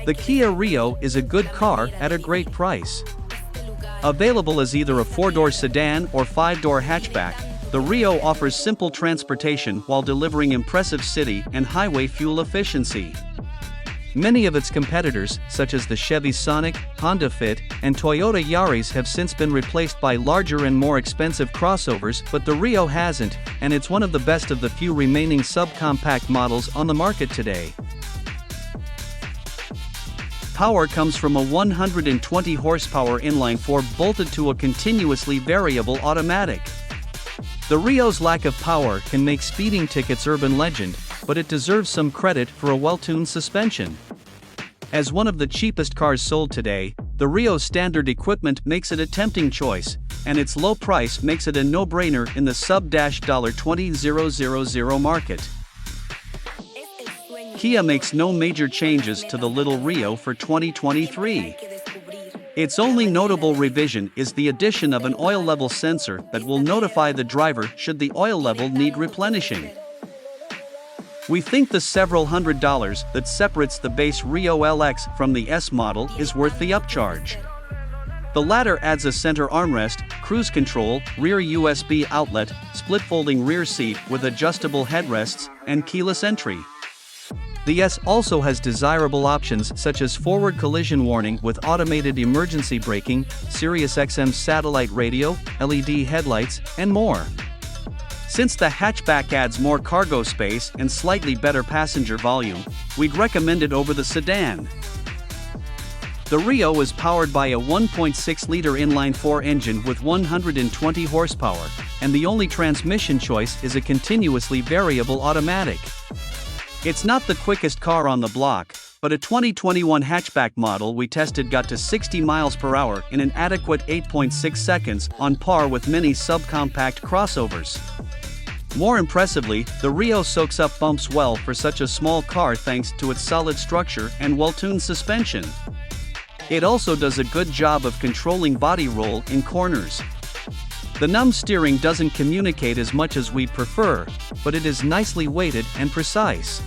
The Kia Rio is a good car at a great price. Available as either a 4-door sedan or 5-door hatchback, the Rio offers simple transportation while delivering impressive city and highway fuel efficiency. Many of its competitors, such as the Chevy Sonic, Honda Fit, and Toyota Yaris, have since been replaced by larger and more expensive crossovers, but the Rio hasn't, and it's one of the best of the few remaining subcompact models on the market today. Power comes from a 120 horsepower inline-4 bolted to a continuously variable automatic. The Rio's lack of power can make speeding tickets urban legend, but it deserves some credit for a well-tuned suspension. As one of the cheapest cars sold today, the Rio's standard equipment makes it a tempting choice, and its low price makes it a no-brainer in the sub-$20,000 market. Kia makes no major changes to the little Rio for 2023. Its only notable revision is the addition of an oil level sensor that will notify the driver should the oil level need replenishing. We think the several $100s that separates the base Rio LX from the S model is worth the upcharge. The latter adds a center armrest, cruise control, rear USB outlet, split-folding rear seat with adjustable headrests, and keyless entry. The S also has desirable options such as forward collision warning with automated emergency braking, SiriusXM satellite radio, LED headlights, and more. Since the hatchback adds more cargo space and slightly better passenger volume, we'd recommend it over the sedan. The Rio is powered by a 1.6-liter inline-4 engine with 120 horsepower, and the only transmission choice is a continuously variable automatic. It's not the quickest car on the block, but a 2021 hatchback model we tested got to 60 miles per hour in an adequate 8.6 seconds, on par with many subcompact crossovers. More impressively, the Rio soaks up bumps well for such a small car thanks to its solid structure and well-tuned suspension. It also does a good job of controlling body roll in corners. The numb steering doesn't communicate as much as we'd prefer, but it is nicely weighted and precise.